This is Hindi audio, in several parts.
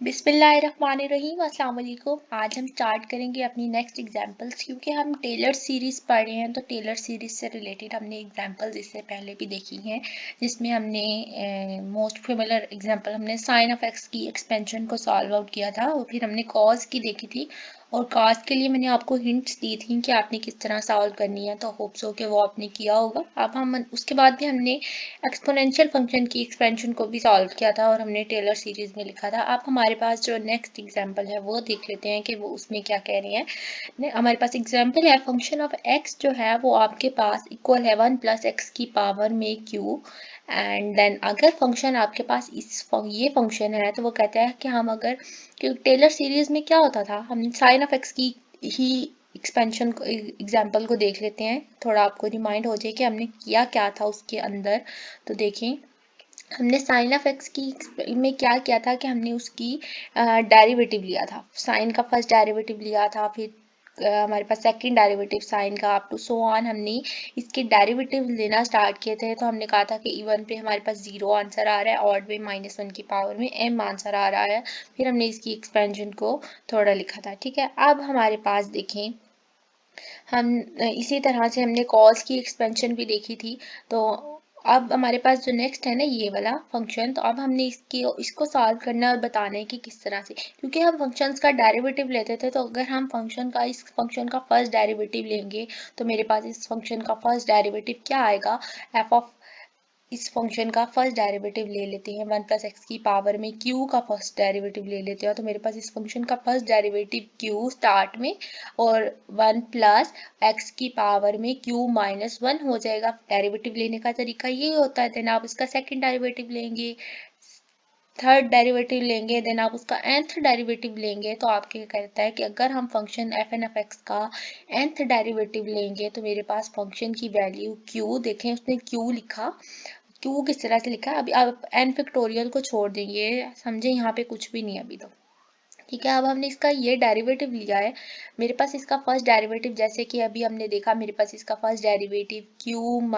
बिस्मिल्लाहिर्रहमानिर्रहीम अस्सलाम वालेकुम। आज हम स्टार्ट करेंगे अपनी नेक्स्ट एग्जांपल्स, क्योंकि हम टेलर सीरीज़ पढ़ रहे हैं तो टेलर सीरीज़ से रिलेटेड हमने एग्जांपल्स इससे पहले भी देखी हैं, जिसमें हमने मोस्ट फेमिलियर एग्जांपल हमने साइन ऑफ एक्स की एक्सपेंशन को सॉल्व आउट किया था और फिर हमने कॉज की देखी थी। और कॉज के लिए मैंने आपको हिंट्स दी थी कि आपने किस तरह सॉल्व करनी है, तो होप सो कि वो आपने किया होगा। अब हम उसके बाद भी हमने एक्सपोनेंशियल फंक्शन की एक्सपेंशन को भी सॉल्व किया था और हमने टेलर सीरीज में लिखा था। अब हमारे पास जो नेक्स्ट एग्जांपल है वो देख लेते हैं कि वो उसमें क्या कह रहे हैं। हमारे पास एग्जांपल है फंक्शन ऑफ एक्स जो है वो आपके पास इक्वल है 1 + x की पावर में q। एंड देन अगर फंक्शन आपके पास ये फंक्शन है तो वो कहता है कि हम अगर, क्योंकि टेलर सीरीज में क्या होता था, हम साइन ऑफ एक्स की ही एक्सपेंशन को एग्जाम्पल को देख लेते हैं, थोड़ा आपको रिमाइंड हो जाए कि हमने किया क्या था उसके अंदर। तो देखें, हमने साइन ऑफ एक्स की में क्या किया था कि हमने उसकी डेरिवेटिव लिया था। साइन का फर्स्ट डेरिवेटिव लिया था, फिर हमारे पास सेकंड डेरिवेटिव साइन का अप टू सो ऑन हमने इसके डेरिवेटिव लेना स्टार्ट किए थे। तो हमने कहा था कि इवन पे हमारे पास 0 आंसर आ रहा है, ऑड पे -1 की पावर में m आंसर आ रहा है। फिर हमने इसकी एक्सपेंशन को थोड़ा लिखा था। ठीक है, अब हमारे पास देखें, हम इसी तरह से हमने कॉस की एक्सपेंशन भी देखी थी। तो अब हमारे पास जो नेक्स्ट है ना ये वाला फंक्शन, तो अब हमने इसको सॉल्व करना और बताना है कि किस तरह से, क्योंकि हम फंक्शंस का डेरिवेटिव लेते थे। तो अगर हम इस फंक्शन का फर्स्ट डेरिवेटिव लेंगे तो मेरे पास इस फंक्शन का फर्स्ट डेरिवेटिव क्या आएगा, एफ ऑफ इस फंक्शन का फर्स्ट डेरिवेटिव ले लेते हैं 1 + x की पावर में q का फर्स्ट डेरिवेटिव ले लेते हैं। तो मेरे पास इस फंक्शन का फर्स्ट डेरिवेटिव q स्टार्ट में और 1 + x की पावर में q - 1 हो जाएगा। डेरिवेटिव लेने का तरीका ये होता है। देन आप इसका सेकंड डेरिवेटिव लेंगे, थर्ड डेरिवेटिव लेंगे, देन आप उसका nth डेरिवेटिव लेंगे। तो आपके कहता है कि अगर हम फंक्शन fn ऑफ x का nth डेरिवेटिव लेंगे तो मेरे पास फंक्शन की वैल्यू q, देखें उसने q लिखा, क्यों किस तरह से लिखा है। अभी आप एन फैक्टोरियल को छोड़ देंगे, समझे, यहाँ पे कुछ भी नहीं है अभी तो। ठीक है, अब हमने इसका ये डेरिवेटिव लिया है। मेरे पास इसका फर्स्ट डेरिवेटिव, जैसे कि अभी हमने देखा, मेरे पास इसका फर्स्ट डेरिवेटिव q -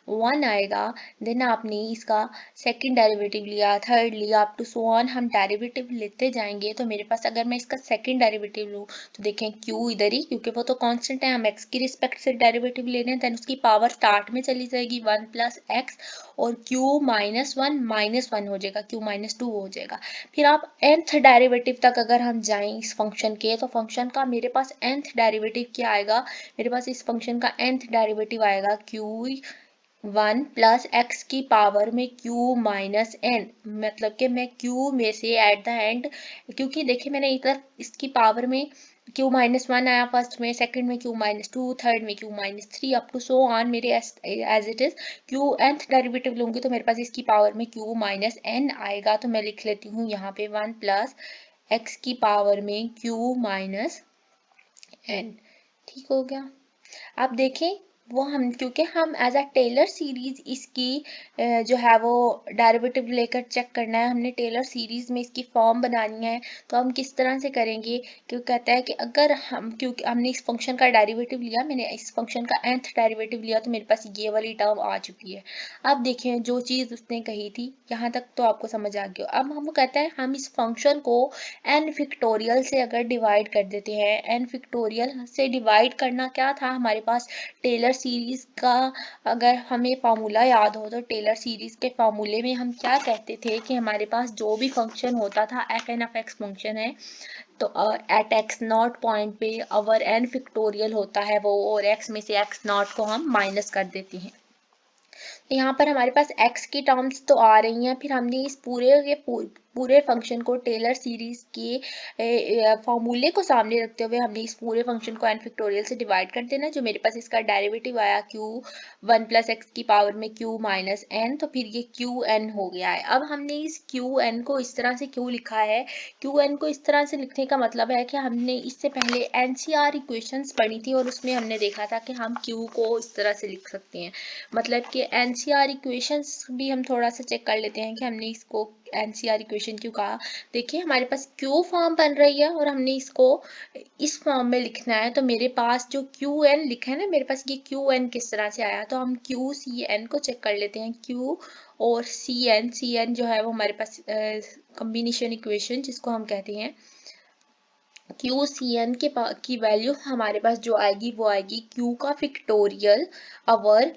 1 आएगा। देन आपने इसका सेकंड डेरिवेटिव लिया, थर्ड लिया, अप टू सो ऑन हम डेरिवेटिव लेते जाएंगे। तो मेरे पास अगर मैं इसका सेकंड डेरिवेटिव लूँ तो देखें q इधर ही, क्योंकि वो तो कांस्टेंट है, हम x की रिस्पेक्ट से डेरिवेटिव ले रहे हैं। देन उसकी पावर स्टार्ट में चली जाएगी 1 + x और q - 1 हो जाएगा, q - 2 हो जाएगा। फिर आप nth डेरिवेटिव तक अगर हम जाएं इस फंक्शन के, तो फंक्शन का मेरे पास nth डेरिवेटिव क्या आएगा, मेरे पास इस फंक्शन का nth डेरिवेटिव आएगा q1 + x की पावर में q - n, मतलब कि मैं q में से एट द एंड, क्योंकि देखिए मैंने इधर इसकी पावर में q - 1 आया फर्स्ट में, सेकंड में q - 2, थर्ड में q - 3, up to so on मेरे as it is q nth derivative लूंगी तो मेरे पास इसकी पावर में q - n आएगा। तो मैं लिख लेती हूँ यहाँ पे 1 + x की पावर में q - n। ठीक हो गया। आप देखें, वो हम, क्योंकि हम एज अ टेलर सीरीज इसकी जो है वो डेरिवेटिव लेकर चेक करना है, हमने टेलर सीरीज में इसकी फॉर्म बनानी है। तो हम किस तरह से करेंगे, क्योंकि कहता है कि अगर हम, क्योंकि हमने इस फंक्शन का डेरिवेटिव लिया, मैंने इस फंक्शन का nth डेरिवेटिव लिया, तो मेरे पास ये वाली टर्म आ चुकी है। अब देखिए जो चीज़ उसने कही थी यहाँ तक तो आपको समझ आ गया। अब हम कहता है हम इस फंक्शन को n फैक्टोरियल से अगर डिवाइड कर देते हैं, n फैक्टोरियल से डिवाइड करना क्या था हमारे पास, टेलर सीरीज का अगर हमें फार्मूला याद हो तो टेलर सीरीज के फार्मूले में हम क्या कहते थे कि हमारे पास जो भी फंक्शन होता था, fn ऑफ x फंक्शन है, तो एट x0 पॉइंट पे अवर n फैक्टोरियल होता है वो, और x में से x0 को हम माइनस कर देते हैं। तो यहाँ पर हमारे पास x की टर्म्स तो आ रही हैं, फिर हमने इस पूरे फंक्शन को टेलर सीरीज के फॉर्मूले को सामने रखते हुए हमने इस पूरे फंक्शन को n फैक्टोरियल से डिवाइड कर देना। जो मेरे पास इसका डेरिवेटिव आया q1 + x की पावर में q - n, तो फिर ये qn हो गया है। अब हमने इस qn को इस तरह से क्यों लिखा है, qn को इस तरह से लिखने का मतलब है कि हमने इससे पहले NCR इक्वेशंस पढ़ी थी और उसमें हमने देखा था कि हम q को इस तरह से लिख सकते हैं। मतलब कि NCR इक्वेशंस भी हम थोड़ा सा चेक कर लेते हैं कि हमने इसको NCR इक्वेशन क्यों कहा। देखिए हमारे पास Q फॉर्म बन रही है और हमने इसको इस फॉर्म में लिखना है। तो मेरे पास जो QN लिखा है ना, मेरे पास ये QN किस तरह से आया, तो हम QCN को चेक कर लेते हैं। Q और CN जो है वो हमारे पास कॉम्बिनेशन इक्वेशन जिसको हम कहते हैं क्यू सी एन की वैल्यू हमारे पास जो आएगी वो आएगी क्यू का factorial over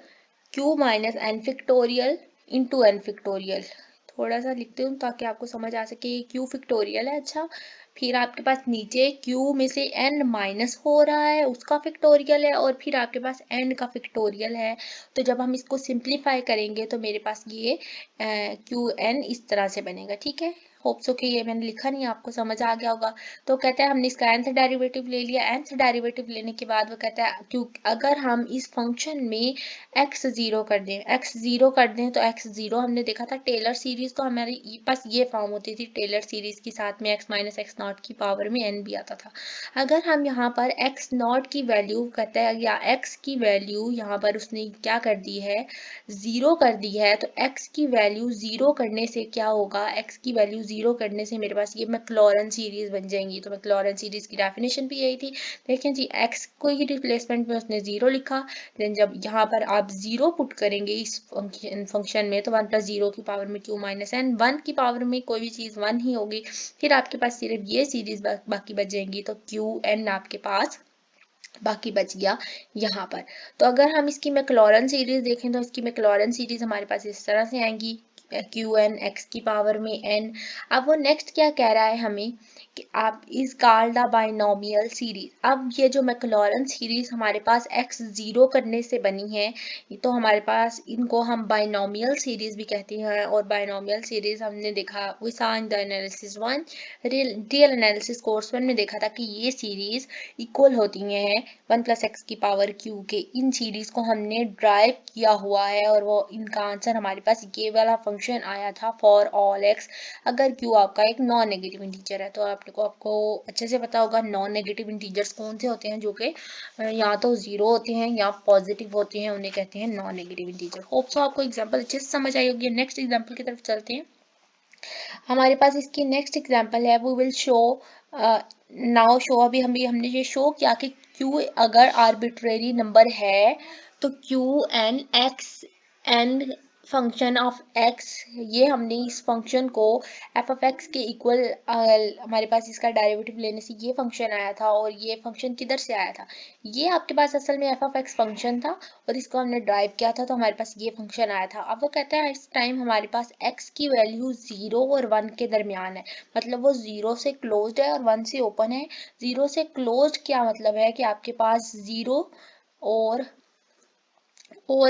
q minus n factorial into n factorial. थोड़ा सा लिखते हूँ ताकि आपको समझ आ सके। क्यू फिक्टोरियल है, अच्छा, फिर आपके पास नीचे क्यू में से एन माइनस हो रहा है उसका फिक्टोरियल है, और फिर आपके पास एन का फिक्टोरियल है। तो जब हम इसको सिंप्लीफाई करेंगे तो मेरे पास ये क्यू एन इस तरह से बनेगा। ठीक है, होप्स ओके, ये मैंने लिखा नहीं, आपको समझ आ गया होगा। तो कहते हैं हमने इसका nth डेरिवेटिव ले लिया। nth डेरिवेटिव लेने के बाद वो कहता है क्यों अगर हम इस फंक्शन में x जीरो कर दें, x जीरो कर दें तो x जीरो हमने देखा था टेलर सीरीज, तो हमारे पास ये फॉर्म होती थी टेलर सीरीज की, साथ में x माइनस एक्स नॉट की पावर में n भी आता था। अगर हम यहाँ पर x नॉट की वैल्यू कहते हैं या x की वैल्यू यहाँ पर उसने क्या कर दी है, जीरो कर दी है, तो x की वैल्यू जीरो करने से क्या होगा, x की वैल्यू जीरो करने से मेरे पास ये मैक्लॉरेन सीरीज बन जाएंगी। तो मैक्लॉरेन सीरीज की डेफिनेशन भी यही थी। देखें जी, x को ही रिप्लेसमेंट में उसने जीरो लिखा, देन जब यहाँ पर आप जीरो पुट करेंगे इस फंक्शन में तो 1 प्लस जीरो की पावर में q माइनस एन, 1 की पावर में कोई भी चीज 1 ही होगी, फिर आपके पास सिर्फ ये सीरीज बाकी बच जाएंगी। तो क्यू एन आपके पास बाकी बच गया यहाँ पर। तो अगर हम इसकी मैक्लॉरेन सीरीज देखें तो इसकी मैक्लॉरेन सीरीज हमारे पास इस तरह से आएंगी क्यू एन एक्स की पावर में एन। अब वो नेक्स्ट क्या कह रहा है हमें कि आप इस कॉल्ड द बाइनोमियल सीरीज। अब ये जो मैक्लॉरेन सीरीज हमारे पास एक्स जीरो करने से बनी है, तो हमारे पास इनको हम बाइनोमियल सीरीज भी कहते हैं। और बाइनोमियल सीरीज हमने देखा we saw in the analysis 1, real analysis course 1 में देखा था कि ये सीरीज इक्वल होती हैं 1 प्लस एक्स की पावर क्यू के। इन सीरीज को हमने ड्राइव किया हुआ है और वो इनका आंसर हमारे पास ये वाला फंक्शन आया था फॉर ऑल एक्स अगर क्यू आपका एक नॉन नेगेटिव इंटीजर है। तो आपको अच्छे से पता होगा नॉन नेगेटिव इंटीजर्स कौन से होते हैं, जो कि या तो जीरो होते हैं या पॉजिटिव होते हैं, उन्हें कहते हैं non negative integer. Hope so आपको एग्जाम्पल अच्छे से समझ आई होगी। नेक्स्ट एग्जाम्पल की तरफ चलते हैं। हमारे पास इसकी नेक्स्ट एग्जांपल है, वो विल शो नाउ शो। अभी हमने ये शो किया कि क्यू अगर आर्बिट्रेरी नंबर है तो q n x n function of x, ये हमने इस फंक्शन को एफ ऑफ एक्स के इक्वल हमारे पास इसका डेरिवेटिव लेने से ये फंक्शन आया था। और ये फंक्शन किधर से आया था, ये आपके पास असल में एफ ऑफ एक्स फंक्शन था और इसको हमने ड्राइव किया था तो हमारे पास ये फंक्शन आया था। अब वो कहता है इस टाइम हमारे पास x की वैल्यू 0 और 1 के दरमियान है, मतलब वो 0 से क्लोज्ड है और 1 से ओपन है। 0 से क्लोज्ड क्या मतलब है कि आपके पास 0 और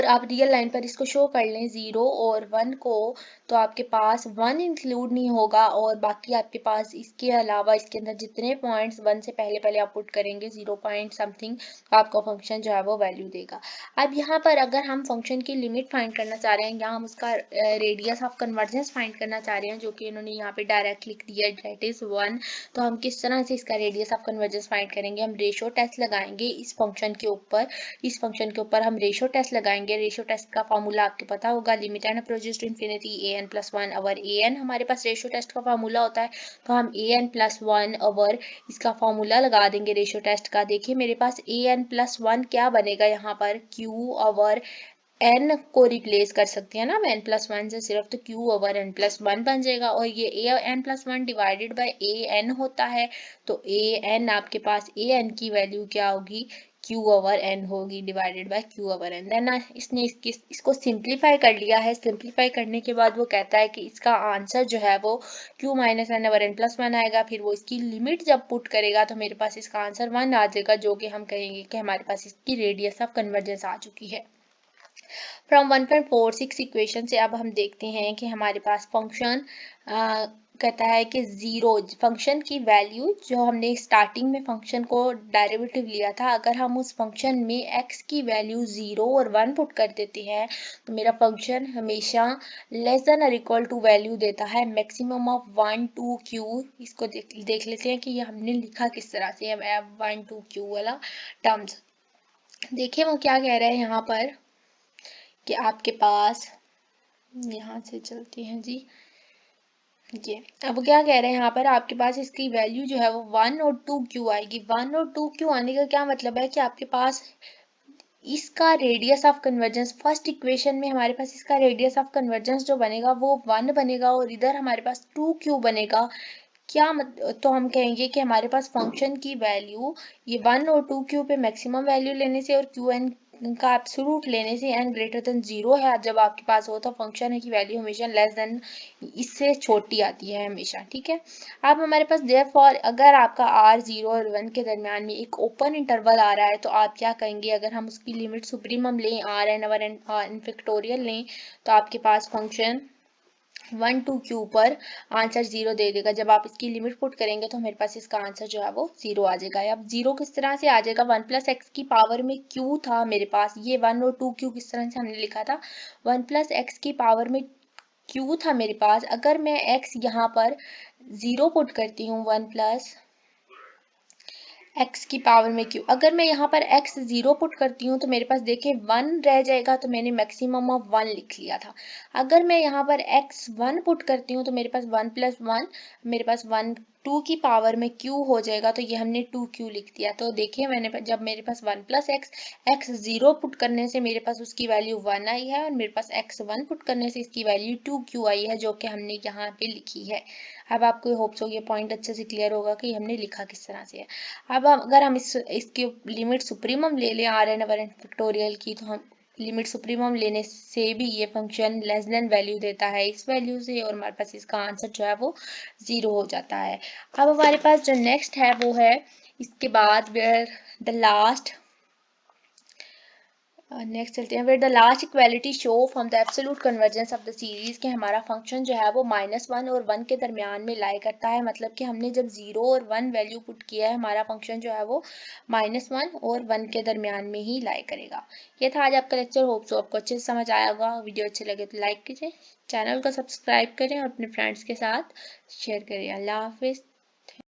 आप रियल लाइन पर इसको शो कर लें 0 और 1 को, तो आपके पास 1 इंक्लूड नहीं होगा और बाकी आपके पास इसके अलावा इसके अंदर जितने पॉइंट्स 1 से पहले पहले आप पुट करेंगे 0 पॉइंट समथिंग, तो आपका फंक्शन जो है वो वैल्यू देगा। अब यहाँ पर अगर हम फंक्शन की लिमिट फाइंड करना चाह रहे हैं या हम उसका रेडियस ऑफ कन्वर्जेंस फाइंड करना चाह रहे हैं, जो कि इन्होंने यहाँ पे डायरेक्ट लिख दिया दैट इज 1, तो हम किस तरह से इसका रेडियस ऑफ कन्वर्जेंस फाइंड करेंगे, हम रेशो टेस्ट लगाएंगे इस फंक्शन के ऊपर। इस फंक्शन के ऊपर हम रेशो टेस्ट लगाएंगे। रेशो टेस्ट का फॉर्मूला आपको पता होगा, limit n approaches to infinity a n plus 1 over a n हमारे पास रेशो टेस्ट का फॉर्मूला होता है। तो हम ए एन प्लस 1 अवर इसका फॉर्मूला लगा देंगे रेशो टेस्ट का। देखिए मेरे पास ए एन प्लस 1 क्या बनेगा, यहाँ पर क्यू अवर एन को रिप्लेस कर सकते हैं ना हम एन प्लस 1 से सिर्फ, तो क्यू ओवर एन प्लस 1 बन जाएगा। और ये a n plus 1 divided by a n होता है, तो ए एन आपके पास ए एन की वैल्यू क्या होगी, क्यू ओवर एन होगी divided by q over n. Then इसने इसको सिंप्लीफाई कर लिया है। सिंप्लीफाई करने के बाद वो कहता है कि इसका आंसर जो है वो q minus n over n plus 1 आएगा। फिर वो इसकी लिमिट जब पुट करेगा तो मेरे पास इसका आंसर 1 आ जाएगा, जो कि हम कहेंगे कि हमारे पास इसकी रेडियस ऑफ कन्वर्जेंस आ चुकी है। फ्रॉम 1.46 इक्वेशन से अब हम देखते हैं कि हमारे पास फंक्शन कहता है कि जीरो फंक्शन की वैल्यू जो हमने स्टार्टिंग में फंक्शन को डेरिवेटिव लिया था, अगर हम उस फंक्शन में x की वैल्यू 0 और 1 पुट कर देते हैं तो मेरा फंक्शन हमेशा लेस देन और इक्वल टू वैल्यू देता है मैक्सिमम ऑफ 1 2 q। इसको देख लेते हैं कि ये हमने लिखा किस तरह से, 1 2 q वाला टर्म्स। देखिए वो क्या कह रहे हैं यहाँ पर कि आपके पास, यहाँ से चलते हैं जी, ये अब क्या कह रहे हैं यहाँ पर आपके पास इसकी वैल्यू जो है वो 1 और 2 क्यू आएगी। 1 और 2 क्यू आने का क्या मतलब है कि आपके पास इसका radius of convergence, first equation में हमारे पास इसका रेडियस ऑफ कन्वर्जेंस जो बनेगा वो 1 बनेगा और इधर हमारे पास 2q बनेगा। क्या तो हम कहेंगे कि हमारे पास फंक्शन की वैल्यू ये 1 और 2q पे मैक्सिमम वैल्यू लेने से और क्यू एन का एब्सोल्यूट लेने से n ग्रेटर देन 0 है जब आपके पास हो, तो फंक्शन है की वैल्यू हमेशा लेस देन इससे छोटी आती है हमेशा, ठीक है। अब हमारे पास देयरफॉर अगर आपका r 0 और 1 के दरमियान में एक ओपन इंटरवल आ रहा है तो आप क्या कहेंगे, अगर हम उसकी लिमिट सुप्रीमम लें r n और n फैक्टोरियल लें तो आपके पास फंक्शन 1 2 क्यू पर आंसर 0 दे देगा। जब आप इसकी लिमिट पुट करेंगे तो मेरे पास इसका आंसर जो है वो 0 आ जाएगा। अब 0 किस तरह से आ जाएगा, 1 प्लस एक्स की पावर में q था मेरे पास, ये 1 और 2 क्यू किस तरह से हमने लिखा था, 1 प्लस एक्स की पावर में q था मेरे पास। अगर मैं x यहाँ पर 0 पुट करती हूँ, 1 प्लस x की पावर में q, अगर मैं यहाँ पर x 0 पुट करती हूँ तो मेरे पास देखिए 1 रह जाएगा, तो मैंने मैक्सिमम ऑफ 1 लिख लिया था। अगर मैं यहाँ पर x 1 पुट करती हूँ तो मेरे पास 1 प्लस 1, मेरे पास 1 2 की पावर में q हो जाएगा, तो ये हमने 2q लिख दिया। तो देखिए मैंने जब मेरे पास 1 प्लस x 0 पुट करने से मेरे पास उसकी वैल्यू 1 आई है और मेरे पास x 1 पुट करने से इसकी वैल्यू 2q आई है, जो कि हमने यहाँ पे लिखी है। अब आपको होप्स हो ये पॉइंट अच्छे से क्लियर होगा कि हमने लिखा किस तरह से है। अब अगर हम इसकी लिमिट सुप्रीमम ले लें r n over n factorial की, तो हम लिमिट सुप्रीमम लेने से भी ये फंक्शन लेस देन वैल्यू देता है इस वैल्यू से, और हमारे पास इसका आंसर जो है वो 0 हो जाता है। अब हमारे पास जो नेक्स्ट है वो है इसके बाद वेयर द लास्ट नेक्स्ट चलते हैं, where the last equality show from the absolute convergence of the series, के हमारा फंक्शन जो है वो -1 और 1 के दरमियान में लाई करता है। मतलब कि हमने जब 0 और 1 वैल्यू पुट किया है, हमारा फंक्शन जो है वो -1 और 1 के दरमियान में ही लाई करेगा। ये था आज आपका लेक्चर, होप सो आपको अच्छे से समझ आया होगा। वीडियो अच्छे लगे तो लाइक कीजिए, चैनल को सब्सक्राइब करें और अपने फ्रेंड्स के साथ शेयर करें। अल्लाह हाफिज़।